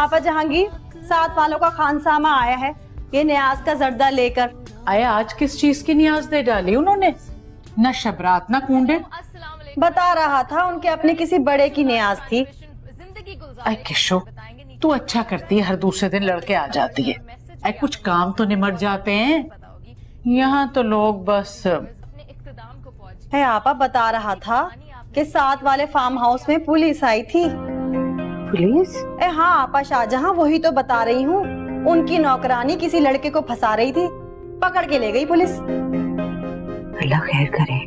आपा जहांगीर, साथ वालों का खानसामा आया है ये न्याज का जर्दा लेकर। आए आज किस चीज की न्याज दे डाली उन्होंने? न शबरात न कूंडे। बता रहा था उनके अपने किसी बड़े की न्याज थी। ऐ किशो, तू अच्छा करती है, हर दूसरे दिन लड़के आ जाती है। ऐ कुछ काम तो निमट जाते हैं। यहाँ तो लोग बस है आपा बता रहा था कि साथ वाले फार्म हाउस में पुलिस आई थी। पुलिस? हाँ आपा शाहजहां, वही तो बता रही हूँ। उनकी नौकरानी किसी लड़के को फंसा रही थी, पकड़ के ले गई पुलिस। अल्लाह खैर करे।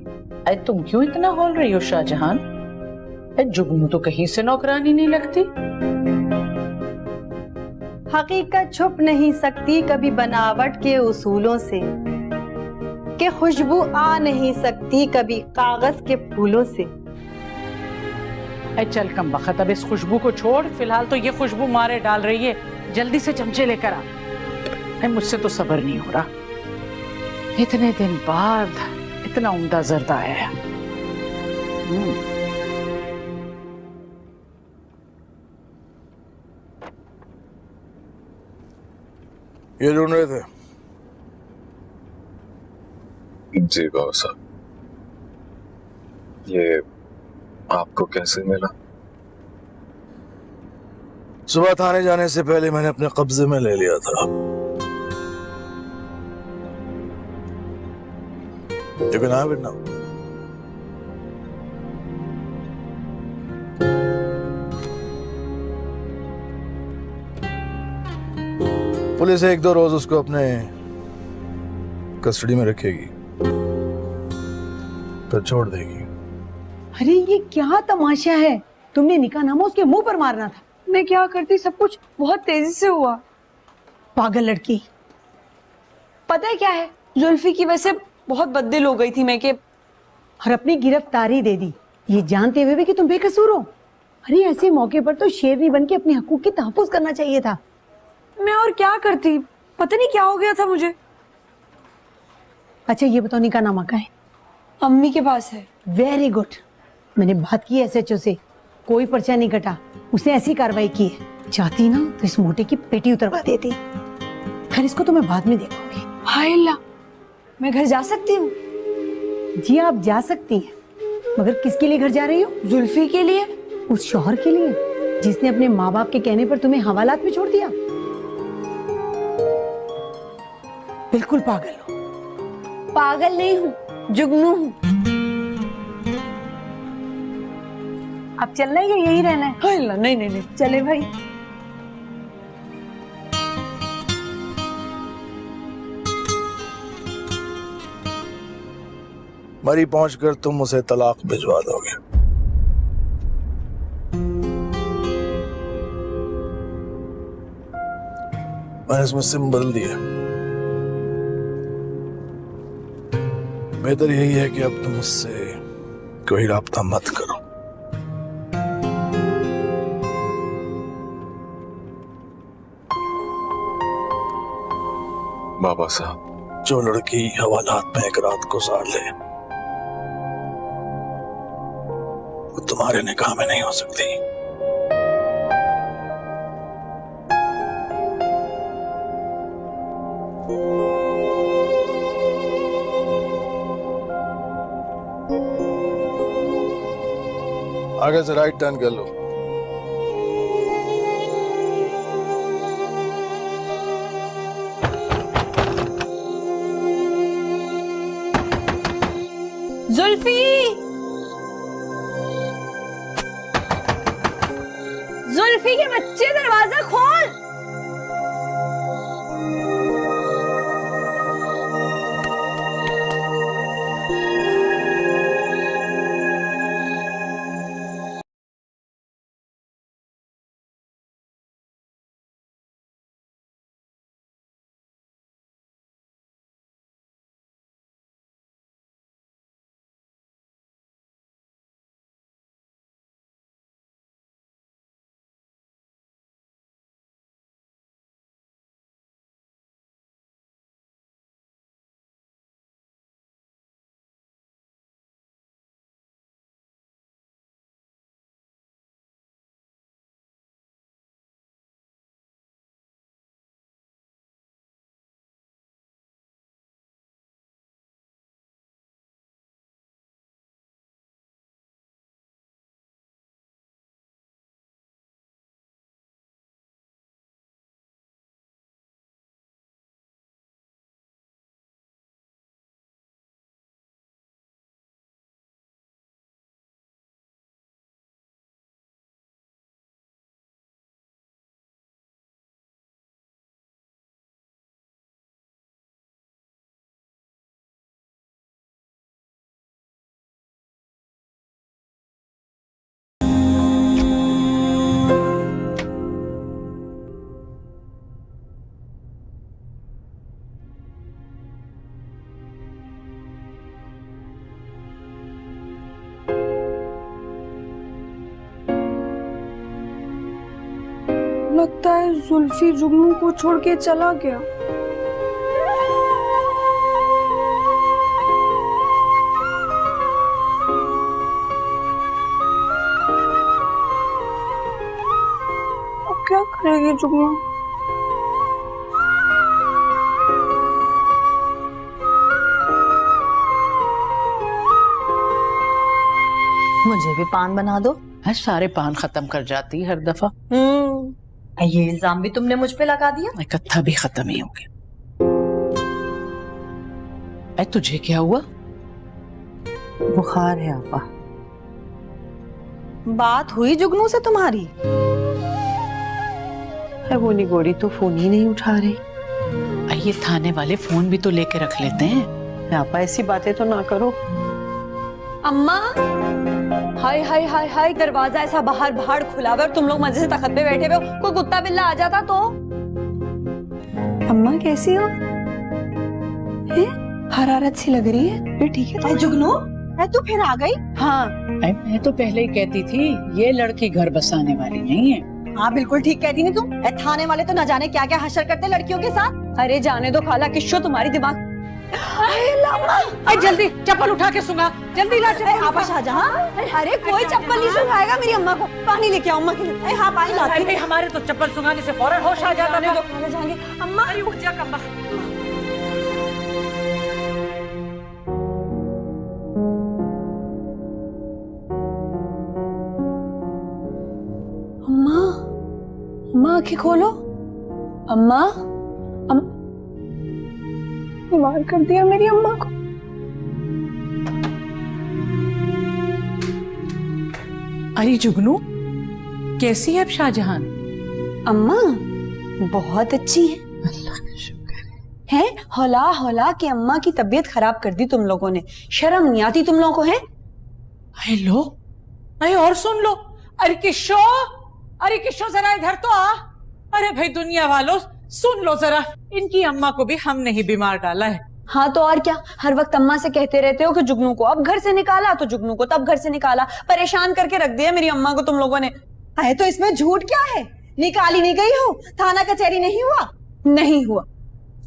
ऐ तुम क्यों इतना बोल रही हो शाहजहां? जुगनू तो कहीं से नौकरानी नहीं लगती। हकीकत छुप नहीं सकती कभी बनावट के उसूलों से, कि खुशबू आ नहीं सकती कभी कागज के फूलों से। चल कम बखत, अब इस खुशबू को छोड़, फिलहाल तो ये खुशबू मारे डाल रही है। जल्दी से चमचे लेकर आ। मुझसे तो सब्र नहीं हो रहा, इतने दिन बाद इतना उम्दा जर्दा आया है। ये ढूंढ रहे थे? जी बाबा साहब, ये आपको कैसे मिला? सुबह थाने जाने से पहले मैंने अपने कब्जे में ले लिया था। You can have it now. Police एक दो रोज उसको अपने कस्टडी में रखेगी, तो छोड़ देगी। अरे ये क्या तमाशा है? तुमने निकाहनामा उसके मुंह पर मारना था। मैं क्या करती, सब कुछ बहुत तेजी से हुआ। पागल लड़की। पता है क्या है, जुल्फी की वजह से बहुत बददिल हो गई थी मैं, कि और अपनी गिरफ्तारी दे दी, ये जानते हुए भी कि तुम बेकसूर हो। अरे ऐसे मौके पर तो शेरनी बन के अपने हकूक की तहफ्फुज करना चाहिए था। मैं और क्या करती, पता नहीं क्या हो गया था मुझे। अच्छा ये बताओ, निकाहनामा कहाँ है? अम्मी के पास है। Very good. मैंने बात की एसएचओ से, कोई पर्चा नहीं कटा, उसने ऐसी कार्रवाई की है। चाहती ना तो इस मोटे की पेटी उतरवा देती। खैर इसको तो मैं बाद में देखूंगी। हाय अल्लाह, मैं घर जा सकती हूँ? जी आप जा सकती हैं, मगर किसके लिए घर जा रही हो? जुल्फी के लिए। उस शौहर के लिए जिसने अपने माँ बाप के कहने पर तुम्हें हवालात में छोड़ दिया। बिल्कुल पागल हो। पागल नहीं हूँ, जुगनू हूँ। अब चलना है या यही रहना है? हाय अल्लाह, नहीं नहीं नहीं, चले भाई। मरी पहुंचकर तुम उसे तलाक भिजवा दोगे। मैंने इसमें सिम बदल दिया। बेहतर यही है कि अब तुम उससे कोई राब्ता मत करो। बाबा साहब, जो लड़की हवालात में एक रात गुजार ले, वो तुम्हारे निकाह में नहीं हो सकती। आगे से राइट टर्न कर लो। जुल्फी, जुल्फी के बच्चे, दरवाजा खोल। लगता है जुल्फी जुगनू को छोड़ के चला गया। अब क्या करेगी जुगनू? मुझे भी पान बना दो। है सारे पान खत्म कर जाती है हर दफा। ये इल्जाम भी तुमने मुझ पे लगा दिया। इकट्ठा भी खत्म ही हो गया। तुझे क्या हुआ? बुखार है आपा। बात हुई जुगनू से तुम्हारी? है वो निगोड़ी तो फोन ही नहीं उठा रही। ये थाने वाले फोन भी तो लेके रख लेते हैं। आपा ऐसी बातें तो ना करो। अम्मा, हाय हाय हाय हाय, दरवाजा ऐसा बाहर बाहर खुला हुआ और तुम लोग मजे से तख्त पे बैठे हुए हो। कोई कुत्ता बिल्ला आ जाता तो? अम्मा कैसी हो? हरारत सी लग रही है। फिर ठीक है? जुगनू, तू फिर आ गई? हाँ, मैं तो पहले ही कहती थी ये लड़की घर बसाने वाली नहीं है। हाँ बिल्कुल ठीक कहती नहीं तुम। थाने वाले तो न जाने क्या क्या हशर करते लड़कियों के साथ। अरे जाने दो खाला, किशो तुम्हारी दिमाग। जल्दी चप्पल उठा के सुंगा, जल्दी ला चप्पल। आपा शाहजहां, अरे कोई चप्पल नहीं सुखाएगा मेरी अम्मा को। पानी लेके आओ अम्मा के लिए। हाँ पानी लाती अरे हमारे तो चप्पल सुंगाने से फौरन होश आ जाता था। खाने जाएंगे। अम्मा अरे उठ जा कम्बा। अम्मा, अम्मा आंखें खोलो। अम्मा, मार कर दिया मेरी अम्मा को। अरे जुगनू, कैसी है अब शाहजहां? अम्मा बहुत अच्छी है। अल्लाह का शुक्र है। हौला हौला के अम्मा की तबीयत खराब कर दी तुम लोगों ने। शर्म नहीं आती तुम लोगों को? है अरे लो, अरे और सुन लो। अरे किशो, अरे किशो जरा इधर तो आ। अरे भाई दुनिया वालों सुन लो जरा, इनकी अम्मा को भी हमने ही बीमार डाला है। हाँ तो और क्या, हर वक्त अम्मा से कहते रहते हो कि जुगनू को अब घर से निकाला तो जुगनू को तब घर से निकाला। परेशान करके रख दिया मेरी अम्मा को तुम लोगों ने। है तो इसमें झूठ क्या है? निकाली नहीं गई हो? थाना कचहरी नहीं हुआ? नहीं हुआ।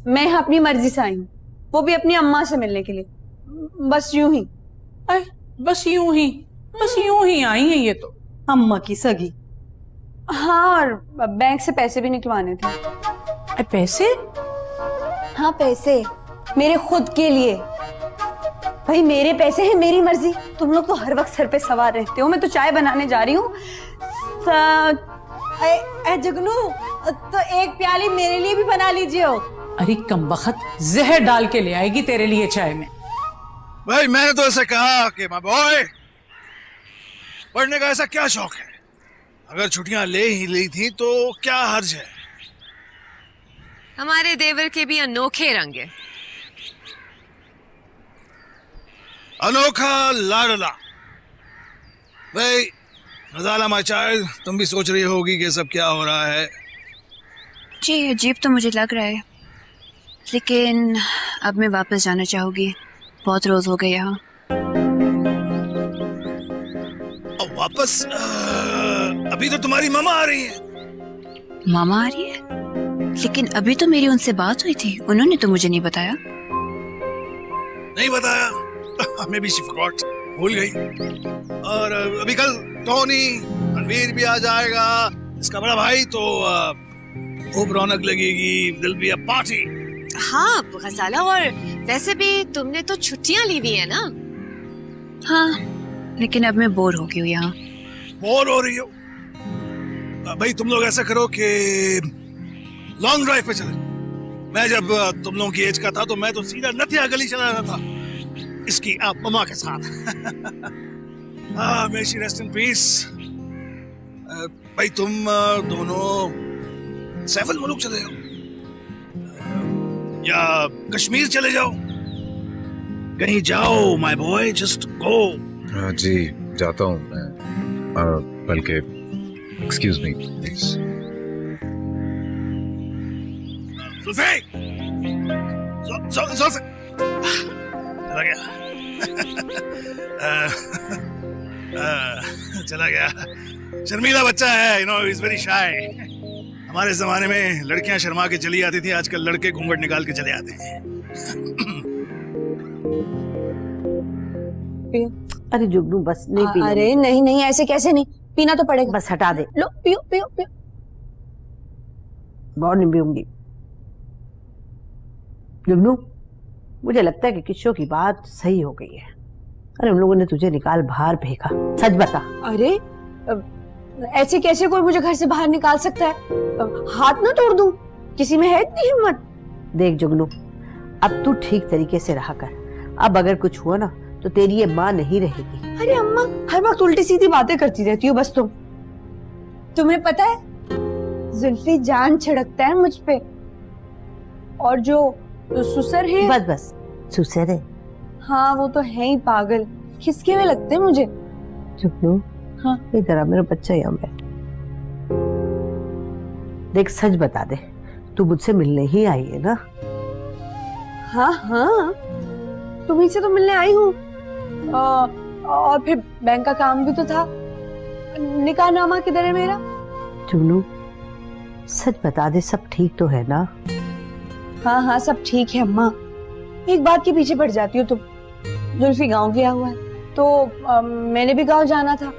मैं अपनी मर्जी से आई हूँ, वो भी अपनी अम्मा से मिलने के लिए। बस यूं ही। अरे बस यूं ही आई है ये तो। अम्मा की सगी। हाँ, और बैंक से पैसे भी निकलवाने थे। अरे पैसे? हाँ पैसे, मेरे खुद के लिए। भाई मेरे पैसे हैं, मेरी मर्जी। तुम लोग तो हर वक्त सर पे सवार रहते हो। मैं तो चाय बनाने जा रही हूँ। जुगनू, तो एक प्याली मेरे लिए भी बना लीजिए। अरे कमबख्त, जहर डाल के ले आएगी तेरे लिए चाय में। भाई मैंने तो ऐसे कहा कि माँ बॉय, पढ़ने का ऐसा क्या शौक है? अगर छुट्टियां ले ही ली थी तो क्या हर्ज है? हमारे देवर के भी अनोखे रंग है। अनोखा लाडला। भाई रज़ाला माय चाइल्ड, तुम भी सोच रही होगी कि सब क्या हो रहा है। जी अजीब तो मुझे लग रहा है, लेकिन अब मैं वापस जाना चाहूंगी। बहुत रोज हो गए यहाँ। अब वापस? अभी तो तुम्हारी मामा आ रही है। मामा आ रही है? लेकिन अभी तो मेरी उनसे बात हुई थी, उन्होंने तो मुझे नहीं बताया। नहीं बताया? हमें भी शिफकॉट भूल गई। और अभी कल टोनी रणवीर भी आ जाएगा, इसका बड़ा भाई, तो खूब रौनक लगेगी। दिल भी अब पार्टी। हाँ गजाला, और वैसे भी तुमने तो छुट्टियां ली हुई है ना? हाँ, लेकिन अब मैं बोर हो गई हूँ यहाँ। बोर हो रही हो? भाई तुम लोग ऐसा करो कि लॉन्ग ड्राइव पे चले। मैं जब तुम लोगों की एज का था तो मैं तो सीधा नथिया गली चला रहा था इसकी आप ममा के साथ। हाँ, मे शी रेस्ट इन पीस। भाई तुम दोनों सैफल मुल्क चले जाओ या कश्मीर चले जाओ, कहीं जाओ माय बॉय, जस्ट गो। जी जाता हूँ मैं, बल्कि एक्सक्यूज मी प्लीज। चला गया। चला गया। शर्मीला बच्चा है, you know, is very shy. हमारे जमाने में लड़कियां शर्मा के चली आती थी, आजकल लड़के घूंघट निकाल के चले आते हैं। अरे जुगनू बस नहीं पीना। अरे नहीं नहीं, ऐसे कैसे नहीं, पीना तो पड़ेगा। बस हटा दे। लो पियो पियो पियो। बहुत नहीं पीऊंगी। जुगनू मुझे लगता है कि किशोर की बात सही हो गई है। अरे उन लोगों ने तुझे निकाल बाहर फेंका, सच बता। अरे ऐसे कैसे कोई मुझे घर से बाहर निकाल सकता है? हाथ ना तोड़ दूं, किसी में है इतनी हिम्मत? देख जुगनू, अब तू ठीक तरीके से रहा कर। अब अगर कुछ हुआ ना तो तेरी ये माँ नहीं रहेगी। अरे अम्मा, हर वक्त उल्टी सीधी बातें करती रहती हो बस तुम। तुम्हें पता है जुल्फी जान छिड़कता है मुझ पे, और जो सुसर है। बस बस, सुसर है। हाँ वो तो है ही पागल, खिसके हुए लगते हैं मुझे। जुगनू, हाँ इधर आ, मेरा बच्चा यहाँ बैठ। देख सच बता दे, तू मुझसे मिलने ही आई है ना? हाँ हाँ, तुम्हीं से तो मिलने आई हूँ। और फिर बैंक का काम भी तो था। निकाहनामा किधर है मेरा? जुगनू सच बता दे, सब ठीक तो है ना? हाँ हाँ सब ठीक है अम्मा। एक बात के पीछे पड़ जाती हो तुम। जुल्फी गांव गया हुआ है, तो मैंने भी गांव जाना था,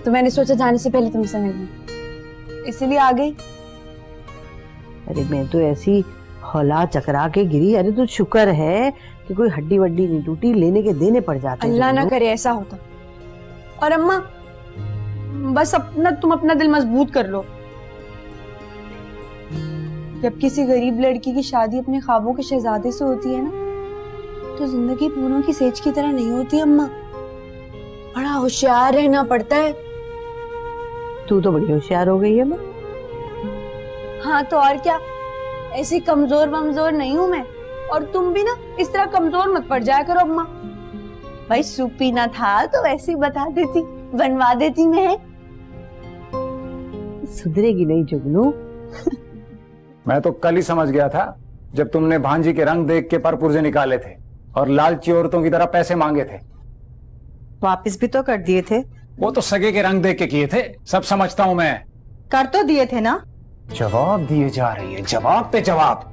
तो मैंने सोचा जाने से पहले तुमसे मिलूं, इसलिए आ गई। अरे मैं तो ऐसी हौला चकरा के गिरी। अरे तो शुक्र है कि कोई हड्डी वड्डी नहीं टूटी, लेने के देने पड़ जाते हैं। अल्लाह ना करे ऐसा होता। और अम्मा बस तुम अपना दिल मजबूत कर लो। जब किसी गरीब लड़की की शादी अपने ख्वाबों के शहजादे से होती है ना, तो जिंदगी पूरों की सेज की तरह नहीं होती अम्मा। बड़ा होशियार रहना पड़ता है। तू तो बड़ी होशियार हो गई है। मैं हाँ तो और क्या, ऐसी कमजोर वमजोर नहीं हूं मैं। और तुम भी ना इस तरह कमजोर मत पड़ जाया करो अम्मा। भाई सूप पीना था तो वैसे ही बता देती, बनवा देती मैं। सुधरेगी नहीं जुगनू। मैं तो कल ही समझ गया था जब तुमने भांजी के रंग देख के परपुर्जे निकाले थे और लालची औरतों की तरह पैसे मांगे थे। वापस भी तो कर दिए थे। वो तो सगे के रंग देख के किए थे, सब समझता हूं मैं। कर तो दिए थे ना। जवाब दिए जा रही है, जवाब पे जवाब।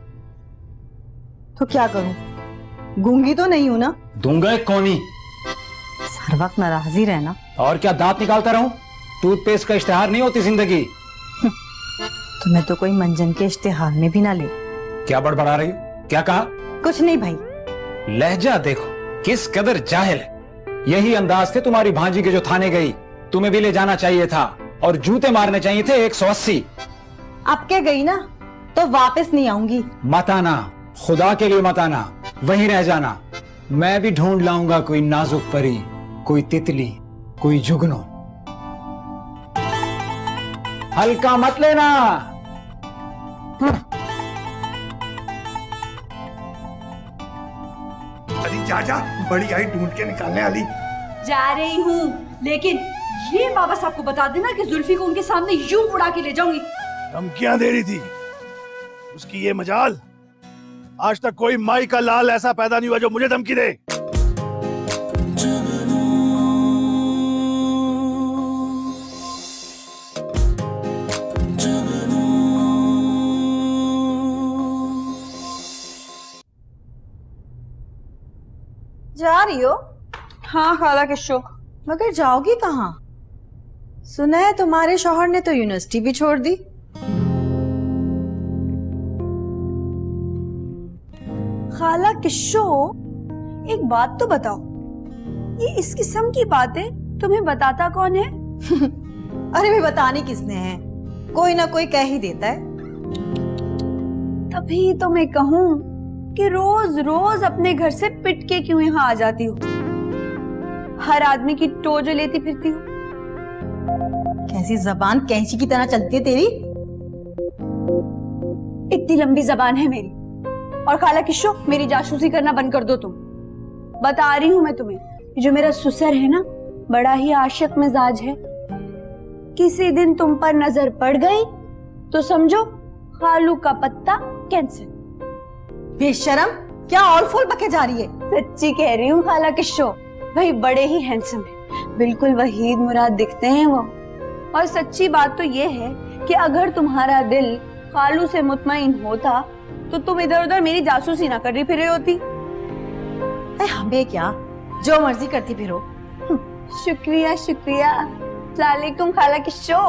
तो क्या करूं, गूंगी तो नहीं हूं ना। दूंगा कौनी। हर वक्त नाराज ही रहना। और क्या दांत निकालता रहूं? टूथपेस्ट का इश्तेहार नहीं होती जिंदगी। तुम्हें तो कोई मंजन के इश्तेहार में भी ना ले। क्या बड़बड़ा रही? क्या कहा? कुछ नहीं भाई। लहजा देखो किस कदर जाहिल है। यही अंदाज थे तुम्हारी भांजी के जो थाने गई। तुम्हें भी ले जाना चाहिए था और जूते मारने चाहिए थे 180। अब क्या गई ना तो वापस नहीं आऊंगी। मत आना, खुदा के लिए मत आना, वहीं रह जाना। मैं भी ढूंढ लाऊंगा कोई नाजुक परी, कोई तितली, कोई जुगनू। हल्का मत लेना। अरे जा जा, बड़ी आई ढूंढ के निकालने वाली। जा रही हूँ, लेकिन ये वापस आपको बता देना कि जुल्फी को उनके सामने यूं उड़ा के ले जाऊंगी। धमकियां दे रही थी उसकी ये मजाल। आज तक कोई माई का लाल ऐसा पैदा नहीं हुआ जो मुझे धमकी दे। जा रही हो? हाँ खाला किशो। मगर जाओगी कहाँ? सुना है तुम्हारे शौहर ने तो यूनिवर्सिटी भी छोड़ दी। खाला किशो, एक बात तो बताओ, ये इस किस्म की बातें तुम्हें बताता कौन है? अरे भाई बताने किसने है, कोई ना कोई कह ही देता है। तभी तो मैं कहूँ कि रोज रोज अपने घर से पिट के क्यों यहाँ आ जाती हो? हर आदमी की टोजो लेती फिरती हो। कैसी जबान कैंची की तरह चलती है तेरी। इतनी लंबी जबान है मेरी। और खाला किशो, मेरी जासूसी करना बंद कर दो तुम। बता रही हूँ मैं तुम्हें, जो मेरा सुसर है ना, बड़ा ही आशिक मिजाज है। किसी दिन तुम पर नजर पड़ गई तो समझो खालू का पत्ता कैंसिल। बेशरम, क्या ऑल फुल बके जा रही है। सच्ची कह रही हूँ खाला किशो, भाई बड़े ही हैंडसम है, बिल्कुल वहीद मुराद दिखते हैं वो। और सच्ची बात तो ये है कि अगर तुम्हारा दिल खालू से मुतमईन होता तो तुम इधर उधर मेरी जासूसी ना कर रही फिर होती। अरे हमें क्या, जो मर्जी करती फिरो। शुक्रिया शुक्रिया। अस्सलाम वालेकुम खाला किशो।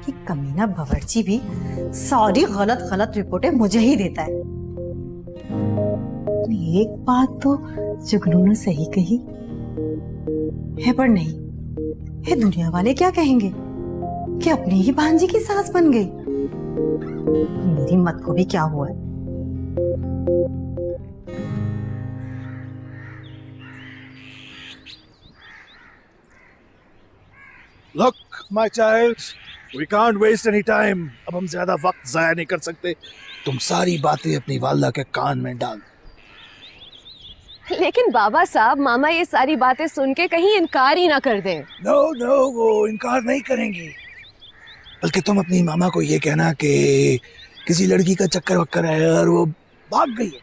कि कमीना बावर्ची भी सारी गलत गलत रिपोर्टें मुझे ही देता है। एक बात तो जुगनू ने सही कही है, पर नहीं है, दुनिया वाले क्या कहेंगे कि अपनी ही भांजी की सास बन गई। मेरी मत को भी क्या हुआ है। Look, my child, we can't waste any time. अब हम ज्यादा वक्त जाया नहीं कर सकते। तुम सारी बातें अपनी वालदा के कान में डाल। लेकिन बाबा साहब, मामा ये सारी बातें सुन के कहीं इनकार ही ना कर दें। नो नो, वो इनकार नहीं करेंगी, बल्कि तुम अपनी मामा को ये कहना कि किसी लड़की का चक्कर वक्कर है और वो भाग गई है।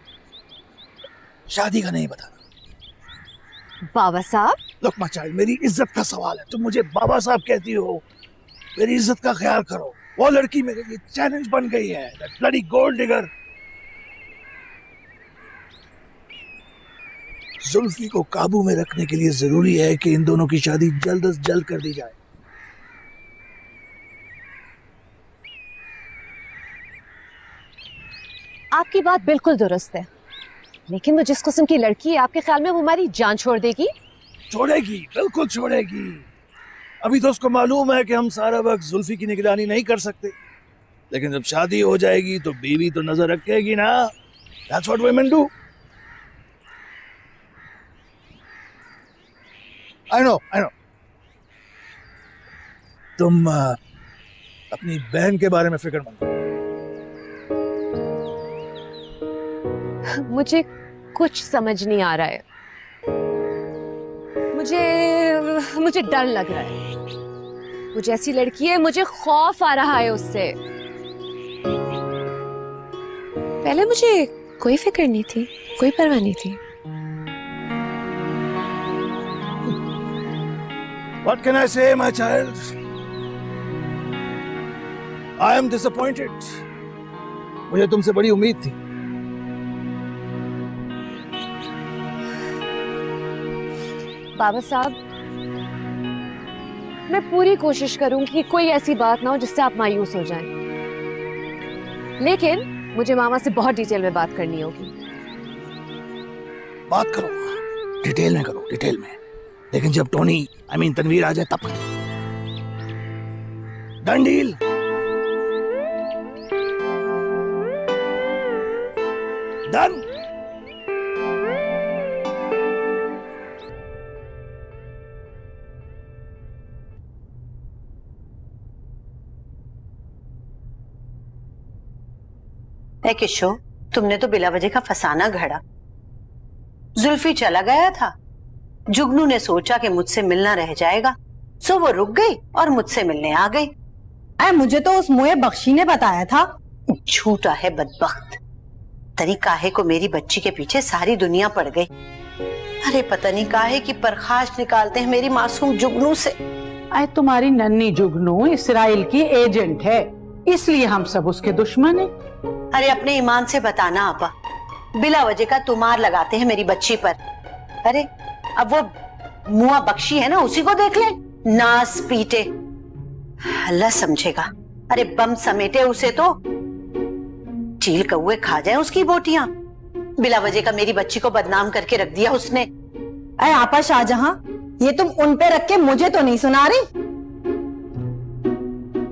शादी का नहीं बताना। बाबा साहब, लुक माय चाइल्ड, मेरी इज्जत का सवाल है, तुम मुझे बाबा साहब कहती हो। मेरी इज्जत का ख्याल करो। वो लड़की मेरे लिए चैलेंज बन गई है, that bloody gold digger. Zulfi को काबू में रखने के लिए जरूरी है कि इन दोनों की शादी जल्द से जल्द कर दी जाए। आपकी बात बिल्कुल दुरुस्त है, लेकिन वो जिस किस्म की लड़की है, आपके ख्याल में वो हमारी जान छोड़ देगी? छोड़ेगी, बिल्कुल छोड़ेगी। अभी तो उसको मालूम है कि हम सारा वक्त जुल्फी की निगरानी नहीं कर सकते, लेकिन जब शादी हो जाएगी तो बीवी तो नजर रखेगी ना। That's what women do. I know. तुम अपनी बहन के बारे में फिक्र मत करो। मुझे कुछ समझ नहीं आ रहा है। मुझे डर लग रहा है। वो जैसी लड़की है, मुझे खौफ आ रहा है उससे। पहले मुझे कोई फिक्र नहीं थी, कोई परवाह नहीं थी। What can I say, my child? I am disappointed. मुझे तुमसे बड़ी उम्मीद थी। बाबा साहब, मैं पूरी कोशिश करूंगी कि कोई ऐसी बात ना हो जिससे आप मायूस हो जाएं। लेकिन मुझे मामा से बहुत डिटेल में बात करनी होगी। बात करो, डिटेल में करो, डिटेल में। लेकिन जब टोनी तनवीर आ जाए तब डन डील। डन। किशो, तुमने तो बिला वजह का फसाना घड़ा। जुल्फी चला गया था, जुगनू ने सोचा कि मुझसे मिलना रह जाएगा, सो वो रुक गई और मुझसे मिलने आ गई। मुझे तो उस मुए बख्शी ने बताया था। झूठा है बदबख्त। तनी काहे को मेरी बच्ची के पीछे सारी दुनिया पड़ गई। अरे पता नहीं काहे की परखाश निकालते हैं मेरी मासूम जुगनू से। अरे तुम्हारी नन्ही जुगनू इसराइल की एजेंट है, इसलिए हम सब उसके दुश्मन हैं। अरे अपने ईमान से बताना आपा, बिला वजह का तुमार लगाते हैं मेरी बच्ची पर। अरे अब वो मुआ बख्शी है ना, उसी को देख ले, नास पीटे, अल्लाह समझेगा। अरे बम समेटे उसे तो चील कौए खा जाए उसकी बोटियां। बिला वजह का मेरी बच्ची को बदनाम करके रख दिया उसने। अरे आपा शाहजहां, ये तुम उन पे रख के मुझे तो नहीं सुना रही।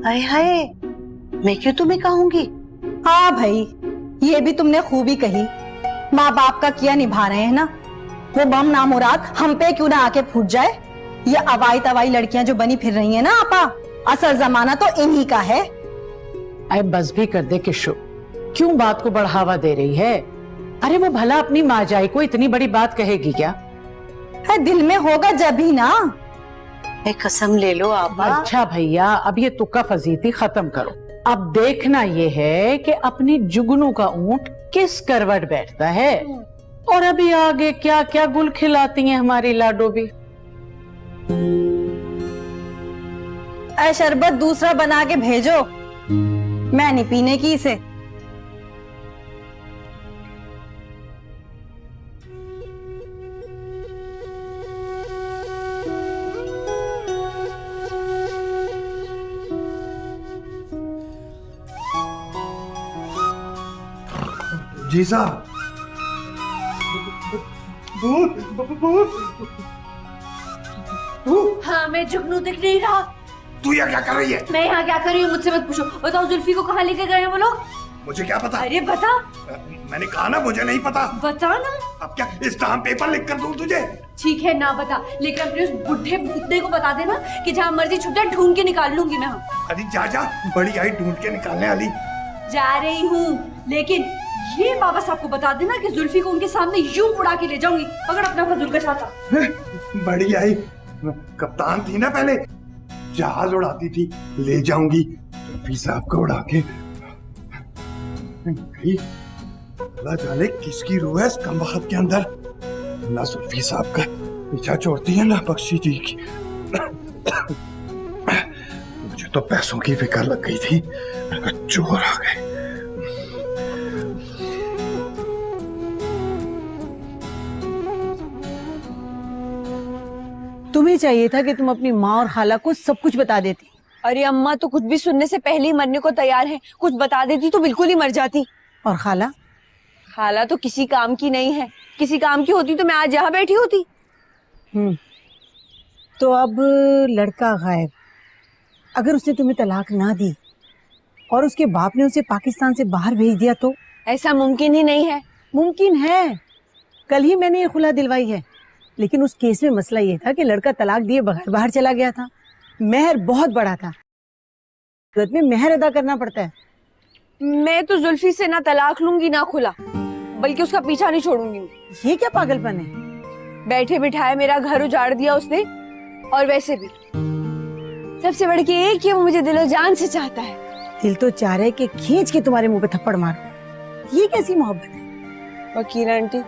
हाय हाय, मैं क्यों तुम्हें कहूंगी। हाँ भाई, ये भी तुमने खूबी कही। माँ बाप का किया निभा रहे हैं ना। वो बम नामुराद हम पे क्यों ना आके फूट जाए। ये अवाई तवाई लड़कियां जो बनी फिर रही हैं ना आपा, असल जमाना तो इन्हीं का है। अरे बस भी कर दे किशो, क्यों बात को बढ़ावा दे रही है। अरे वो भला अपनी माजाई को इतनी बड़ी बात कहेगी क्या। दिल में होगा जब ही ना। एक कसम ले लो आपा। अच्छा भैया, अब ये तुक्का फजीती खत्म करो। अब देखना ये है कि अपनी जुगनू का ऊंट किस करवट बैठता है, और अभी आगे क्या क्या गुल खिलाती हैं हमारी लाडो भी। ऐ शरबत दूसरा बना के भेजो, मैं नहीं पीने की इसे। जी साहब। हाँ, मैं जुगनू दिख नहीं रहा। तू यहाँ क्या कर रही है? मैं यहाँ क्या कर रही हूँ मुझसे मत पूछो। बताओ जुल्फी को कहाँ लेके गए हैं वो लोग? मुझे क्या पता? अरे बता। मैंने कहा ना मुझे नहीं पता। बता ना। अब क्या स्टाम्प पेपर लिख कर दूं तुझे? ठीक है ना बता, लेकिन अपने उस बुढ़े कुत्ते को बता देना कि जहाँ मर्जी छुट्टा ढूंढ के निकाल लूंगी मैं। अरे जा जा, बड़ी आई ढूंढ के निकालने वाली। जा रही हूँ, लेकिन ये बाबा साहब को बता देना कि जुल्फी को उनके सामने यूं उड़ा के ले जाऊंगी। पकड़ अपना फजूल का छाता। बड़ी आई कप्तान थी ना पहले, जहाज उड़ाती थी, ले जाऊंगी जुल्फी साहब को उड़ा के। अल्लाह जाने किसकी रूह है इस कमबख्त के अंदर। ना जुल्फी साहब का पीछा छोड़ती है ना बख्शी जी की। मुझे तो पैसों की फिक्र लग गई थी, चोर आ गए। तुम्हें चाहिए था कि तुम अपनी माँ और खाला को सब कुछ बता देती। अरे अम्मा तो कुछ भी सुनने से पहले ही मरने को तैयार है। कुछ बता देती तो बिल्कुल ही मर जाती। और खाला? खाला तो किसी काम की नहीं है। किसी काम की होती तो मैं आज यहाँ बैठी होती। तो अब लड़का गायब, अगर उसने तुम्हें तलाक ना दी और उसके बाप ने उसे पाकिस्तान से बाहर भेज दिया तो? ऐसा मुमकिन ही नहीं है। मुमकिन है। कल ही मैंने ये खुला दिलवाई है, लेकिन उस केस में मसला ये था कि लड़का तलाक दिए बगैर बाहर चला गया था। मेहर बहुत बड़ा था, में मेहर अदा करना पड़ता है। मैं तो जुल्फी से ना तलाक लूंगी ना खुला, बल्कि उसका पीछा नहीं छोड़ूंगी। ये क्या पागलपन है? बैठे बिठाए मेरा घर उजाड़ दिया उसने, और वैसे भी सबसे बढ़ के एक ही वो मुझे दिलो जान से चाहता है। दिल तो चाह रहे कि खींच के तुम्हारे मुंह पे थप्पड़ मारो। ये कैसी मोहब्बत है? वकील आंटी,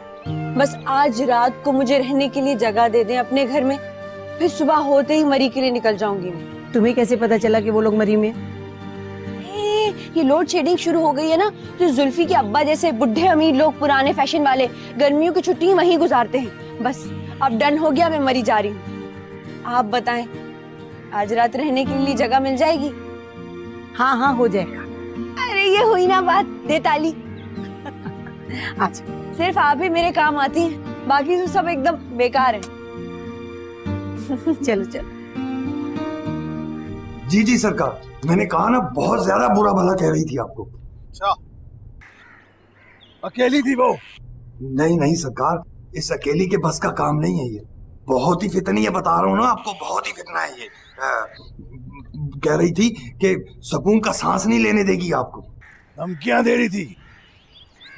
बस आज रात को मुझे रहने के लिए जगह दे दें अपने घर में, फिर सुबह होते ही मरी के लिए निकल जाऊंगी मैं। तुम्हें कैसे पता चला कि वो लोग मरी में? ये लोड शेडिंग शुरू हो गई है ना, तो जुल्फी के अब्बा जैसे बुढ़े अमीर लोग, पुराने फैशन वाले, गर्मियों की छुट्टी वहीं गुजारते हैं। बस अब डन हो गया, मैं मरी जा रही हूँ। आप बताएं, आज रात रहने के लिए जगह मिल जाएगी? हाँ हाँ हो जाएगा। अरे ये हुई ना बात, दे ताली। अच्छा, सिर्फ आप ही मेरे काम आती हैं, बाकी तो सब एकदम बेकार है। चलो चलो। जी जी सरकार, मैंने कहा ना बहुत ज्यादा बुरा भला कह रही थी आपको। अच्छा, अकेली थी वो? नहीं नहीं सरकार, इस अकेली के बस का काम नहीं है ये। बहुत ही फितनी है, बता रहा हूँ ना आपको, बहुत ही फितना है ये। कह रही थी कि सुकून का सांस नहीं लेने देगी आपको। धमकियां दे रही थी?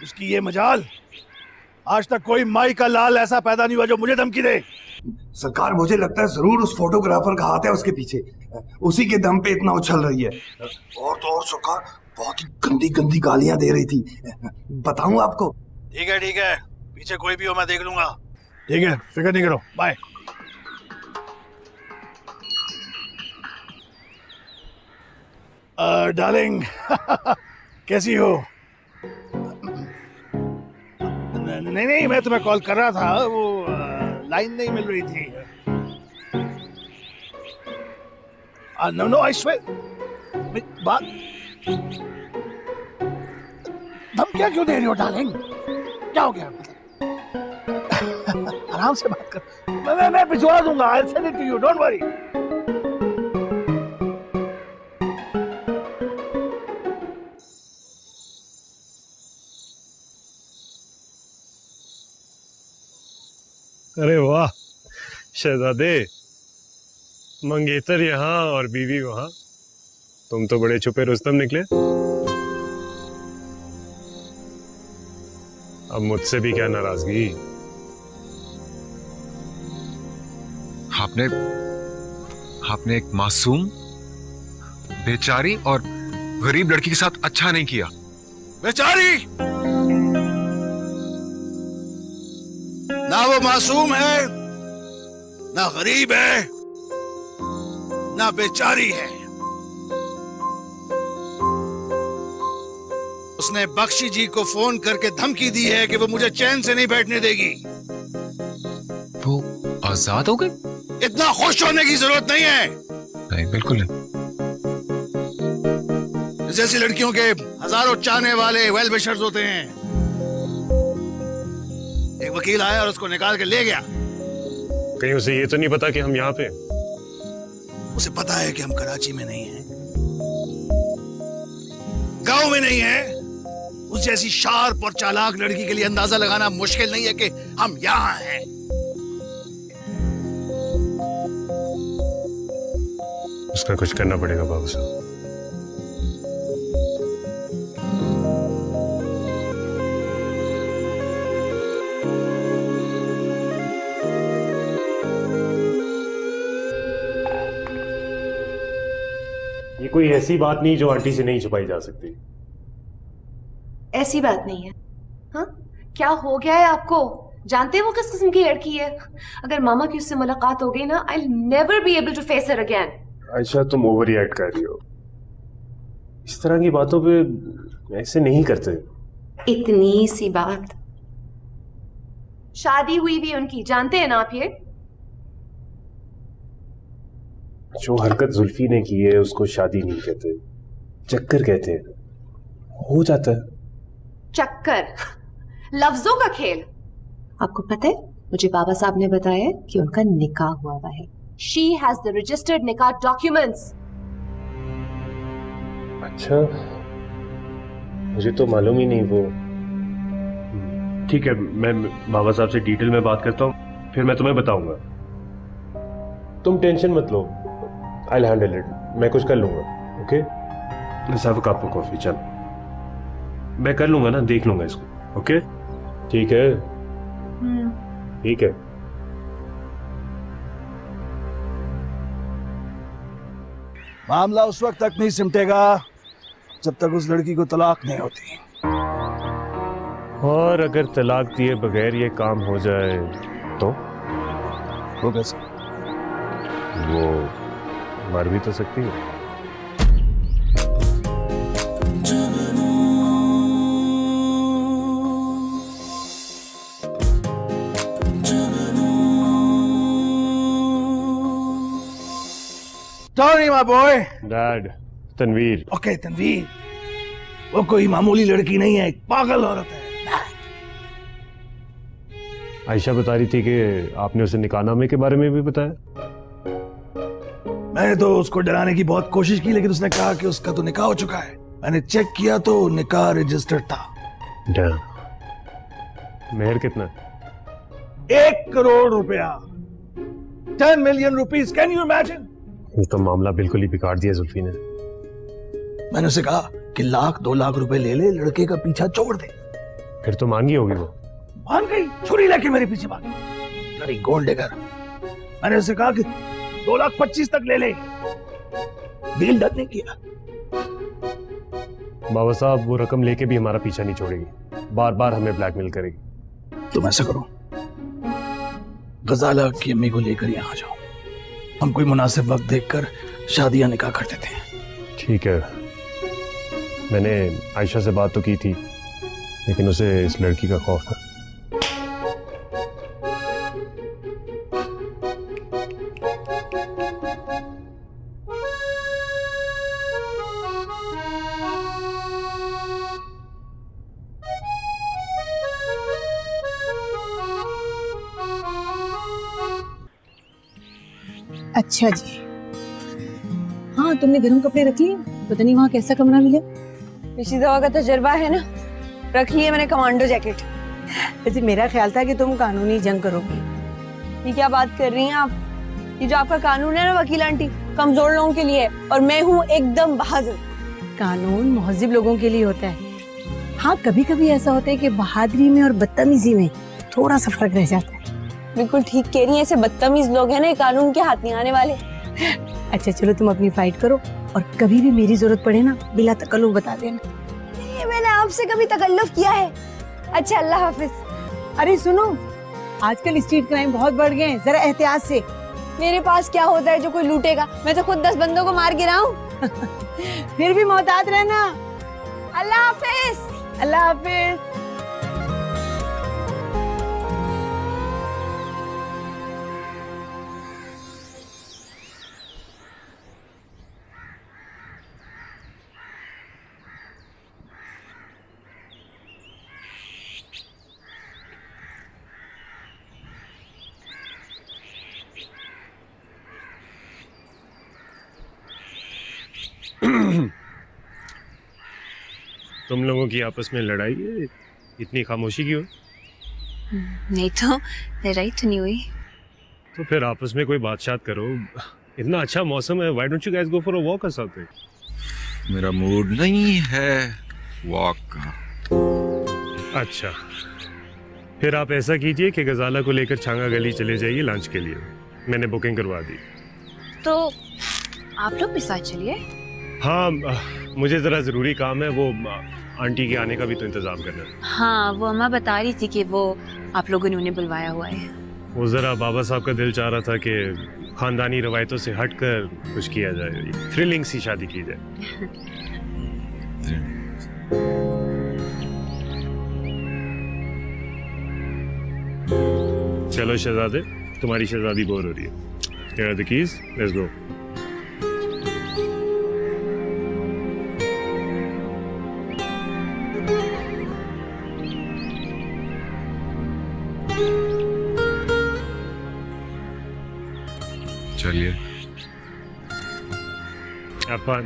उसकी ये मजाल, आज तक कोई माई का लाल ऐसा पैदा नहीं हुआ जो मुझे धमकी दे। सरकार मुझे लगता है जरूर उस फोटोग्राफर का हाथ है उसके पीछे, उसी के दम पे इतना उछल रही है। और तो और सरकार बहुत ही गंदी गंदी गालियां दे रही थी, बताऊं आपको? ठीक है, पीछे कोई भी हो मैं देख लूंगा। ठीक है, फिक्र नहीं करो, बाय। डार्लिंग कैसी हो? नहीं, मैं तुम्हें कॉल कर रहा था, वो लाइन नहीं मिल रही थी। नो आई स्वेयर, बात धमकियां क्यों दे रही हो डार्लिंग? क्या हो गया? आराम से बात कर, मैं भिजवा दूंगा। I'll send it to you, don't worry। अरे वाह शहजादे, मंगेतर यहाँ और बीवी वहां, तुम तो बड़े छुपे रुस्तम निकले। अब मुझसे भी क्या नाराजगी? आपने एक मासूम, बेचारी और गरीब लड़की के साथ अच्छा नहीं किया। बेचारी? ना वो मासूम है, ना गरीब है, ना बेचारी है। उसने बख्शी जी को फोन करके धमकी दी है कि वो मुझे चैन से नहीं बैठने देगी। वो आजाद हो गए? इतना खुश होने की जरूरत नहीं है। नहीं, बिल्कुल नहीं। जैसी लड़कियों के हजारों चाहने वाले वेल विशर्स होते हैं। एक वकील आया और उसको निकाल के ले गया। कहीं उसे ये तो नहीं पता कि हम यहाँ पे? उसे पता है कि हम कराची में नहीं हैं, गांव में नहीं हैं। उस जैसी शार्प और चालाक लड़की के लिए अंदाजा लगाना मुश्किल नहीं है कि हम यहाँ हैं। उसका कुछ करना पड़ेगा बाबू साहब। ये कोई ऐसी बात नहीं जो आंटी से नहीं छुपाई जा सकती। ऐसी बात नहीं है। हाँ, क्या हो गया है आपको? जानते हैं वो किस किस्म की लड़की है? अगर मामा की उससे मुलाकात हो गई ना, I will never be able to face her again. Ayesha, तुम ओवर रिएक्ट कर रही हो। इस तरह की बातों पे ऐसे नहीं करते। इतनी सी बात, शादी हुई भी उनकी, जानते हैं ना आप? ये जो हरकत जुल्फी ने की है उसको शादी नहीं कहते, चक्कर कहते हैं। हो जाता है चक्कर, लफ्जों का खेल। आपको पता है, मुझे बाबा साहब ने बताया कि उनका निकाह हुआ हुआ है। She has the registered nikah documents. अच्छा, मुझे तो मालूम ही नहीं। वो ठीक है, मैं बाबा साहब से डिटेल में बात करता हूँ, फिर मैं तुम्हें बताऊंगा। तुम टेंशन मत लो, I'll handle it. मैं कुछ कर लूंगा। Okay, let's have a cup of coffee। चल, मैं कर लूंगा ना, देख लूंगा इसको। ओके, ठीक है। ठीक है। मामला उस वक्त तक नहीं सिमटेगा जब तक उस लड़की को तलाक नहीं होती। और अगर तलाक दिए बगैर ये काम हो जाए तो? वो कैसे? वो मर भी तो सकती है। Tony my boy. Dad, Tanveer. Okay Tanveer, वो कोई मामूली लड़की नहीं है, एक पागल औरत है। आयशा बता रही थी कि आपने उसे निकाहनामे के बारे में भी बताया। मैंने तो उसको डराने की बहुत कोशिश की, लेकिन उसने कहा कि उसका तो निकाह हो चुका है। मैंने चेक किया तो निकाह रजिस्टर्ड था। मेहर कितना? 1 करोड़ रुपया, 10 million rupees. Can you imagine? ये तो मामला बिल्कुल ही बिगाड़ दिया जुल्फी ने। मैंने उसे कहा कि 1-2 लाख रुपए ले ले, लड़के का पीछा छोड़ दे। फिर तो मांगी होगी वो। मान गई, छुरी लेके मेरे पीछे भागी। लड़ी गोल्ड डिगर। मैंने उसे कहा कि 2,25,000 तक ले ले, डील डन नहीं किया। बाबा साहब, वो रकम लेके भी हमारा पीछा नहीं छोड़ेगी, बार बार हमें ब्लैकमेल करेगी। तुम ऐसा करो, गजाला की अम्मी को लेकर यहाँ जाओ, हम कोई मुनासिब वक्त देखकर शादियां निकाह कर देते हैं। ठीक है। मैंने आयशा से बात तो की थी, लेकिन उसे इस लड़की का खौफ था। अच्छा जी, हाँ तुमने गर्म कपड़े रख लिए? पता नहीं वहाँ कैसा कमरा मिले। पिछली दफा का तजर्बा है ना, रख लिए मैंने कमांडो जैकेट। वैसे मेरा ख्याल था कि तुम कानूनी जंग करोगी। ये क्या बात कर रही हैं आप? ये जो आपका कानून है ना वकील आंटी, कमजोर लोगों के लिए है, और मैं हूँ एकदम बहादुर। कानून मुहज्जिब लोगों के लिए होता है। हाँ, कभी कभी ऐसा होता है कि बहादुरी में और बदतमीजी में थोड़ा सा फर्क रह जाता है। बिल्कुल ठीक कह रही हैं, ऐसे बदतमीज लोग हैं ना, कानून के हाथ नहीं आने वाले। अच्छा चलो, तुम अपनी फाइट करो, और कभी भी मेरी जरूरत पड़े ना, बिला तकल्लुफ बता देना। नहीं, मैंने आपसे कभी तकल्लुफ किया है? अच्छा, अल्लाह हाफिज। अरे सुनो, आजकल स्ट्रीट क्राइम बहुत बढ़ गए हैं, जरा एहतियात से। मेरे पास क्या होता है जो कोई लूटेगा? मैं तो खुद 10 बंदों को मार गिरा हूँ। फिर भी मोहतात रहना। अल्लाह हाफिज। अल्लाह हाफिज। तुम लोगों की आपस में लड़ाई है, इतनी खामोशी क्यों? नहीं तो लड़ाई तो नहीं हुई। तो फिर आपस में कोई बात करो। इतना अच्छा मौसम है, why don't you guys go for a walk और समथिंग? मेरा मूड नहीं है वॉक का। अच्छा, फिर आप ऐसा कीजिए कि गजाला को लेकर छांगा गली चले जाइए लंच के लिए। मैंने बुकिंग करवा दी। तो आप लोग भी साथ चलिए। हाँ, मुझे जरा जरूरी काम है, वो आंटी के आने का भी तो इंतजाम करना है। हाँ, वो अम्मा बता रही थी कि वो आप लोगों ने उन्हें बुलवाया हुआ है। वो जरा बाबा साहब का दिल चाह रहा था कि खानदानी रवायतों से हटकर कुछ किया जाए, थ्रिलिंग सी शादी की जाए। चलो शहजादे, तुम्हारी शहजादी बोर हो रही है। Here are the keys. Let's go. चलिए। Have fun.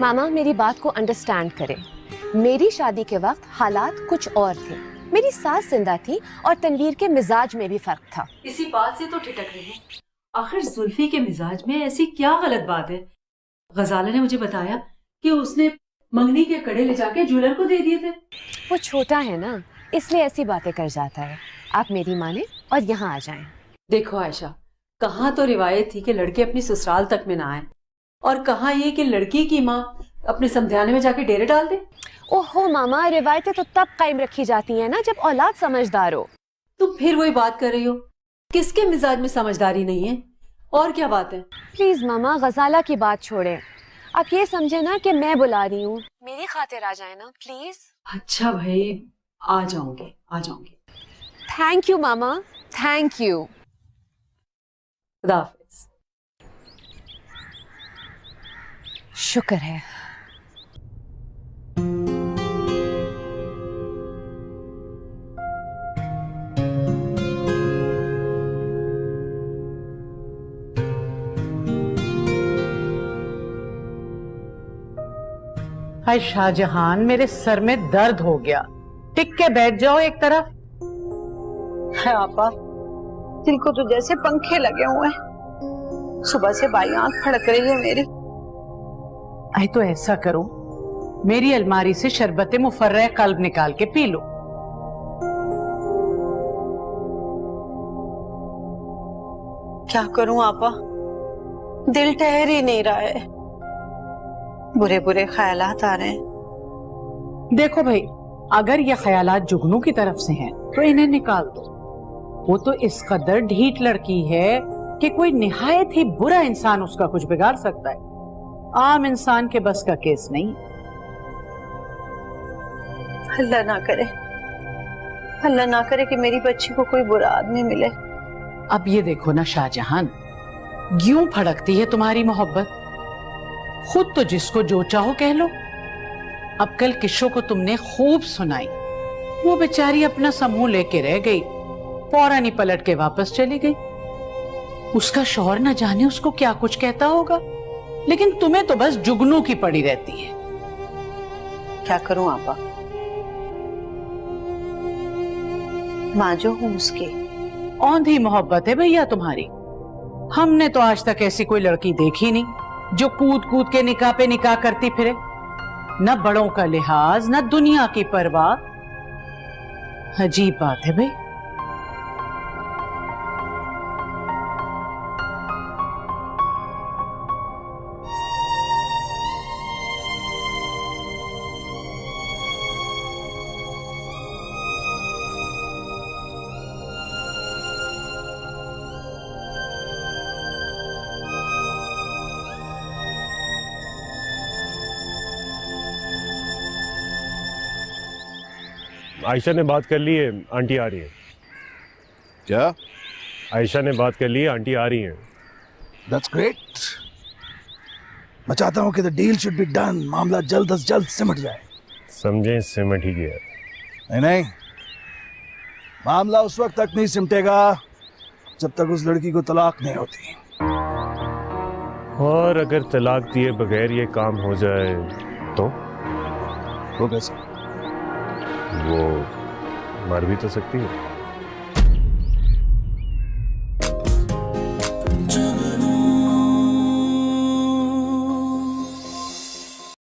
मामा मेरी बात को अंडरस्टैंड करें। मेरी शादी के वक्त हालात कुछ और थे। मेरी सास जिंदा थी और तनवीर के मिजाज में भी फर्क था। इसी बात से तो ठिठक रही हूँ। आखिर जुल्फी के मिजाज में ऐसी क्या गलत बात है? गजाला ने मुझे बताया कि उसने मंगनी के कड़े ले जाके ज्वेलर को दे दिए थे। वो छोटा है ना, इसलिए ऐसी बातें कर जाता है। आप मेरी माने और यहाँ आ जाएं। देखो आयशा, कहाँ तो रिवायत थी कि लड़के अपनी ससुराल तक में ना आए, और कहाँ ये कि लड़की की माँ अपने समझाने में जाके डेरे डाल दे। ओहो मामा, रिवायतें तो तब कायम रखी जाती हैं ना जब औलाद समझदार हो। तुम फिर वही बात कर रही हो। किसके मिजाज में समझदारी नहीं है? और क्या बात है? प्लीज मामा, गजाला की बात छोड़े। आप ये समझे ना कि मैं बुला रही हूँ, मेरी खातिर आ जाए ना प्लीज। अच्छा भाई, आ जाऊंगी, आ जाऊंगी। Thank you mama, thank you. खुदा हाफिज। शुक्र है। हाय शाहजहान, मेरे सर में दर्द हो गया। टिक के बैठ जाओ एक तरफ। है आपा, दिल को तो जैसे पंखे लगे हुए हैं। सुबह से बाई आंख फड़क रही है मेरी। आई तो ऐसा करो, मेरी अलमारी से शरबत मुफर्रह कल्ब निकाल के पी लो। क्या करूं आपा, दिल ठहर ही नहीं रहा है। बुरे बुरे ख्यालात आ रहे हैं। देखो भाई, अगर ये ख्यालात जुगनू की तरफ से हैं तो इन्हें निकाल दो। वो तो इस कदर ढीठ लड़की है कि कोई निहायत ही बुरा इंसान उसका कुछ बिगाड़ सकता है। आम इंसान के बस का केस नहीं। अल्लाह ना करे, अल्लाह ना करे कि मेरी बच्ची को कोई बुरा आदमी मिले। अब ये देखो ना शाहजहान, यूं फड़कती है तुम्हारी मोहब्बत। खुद तो जिसको जो चाहो कह लो। अब कल किशो को तुमने खूब सुनाई, वो बेचारी अपना समूह लेके रह गई, फौरन ही पलट के वापस चली गई। उसका शौहर न जाने उसको क्या कुछ कहता होगा, लेकिन तुम्हें तो बस जुगनू की पड़ी रहती है। क्या करूं आपा, मां जो हूं उसकी। औंधी मोहब्बत है भैया तुम्हारी। हमने तो आज तक ऐसी कोई लड़की देखी नहीं जो कूद कूद के निकाह पे निकाह करती फिरे। न बड़ों का लिहाज, न दुनिया की परवाह। अजीब बात है भाई। आयशा ने बात कर ली है, आंटी आ रही है। क्या? आयशा ने बात कर ली है, आंटी आ रही है। That's great. मैं चाहता हूँ कि the deal should be done, मामला जल्द से जल्द सिमट जाए। समझे, सिमट ही गया। नहीं नहीं, मामला उस वक्त तक नहीं सिमटेगा जब तक उस लड़की को तलाक नहीं होती। और अगर तलाक दिए बगैर ये काम हो जाए तो? वो कैसे? वो मर भी तो सकती है।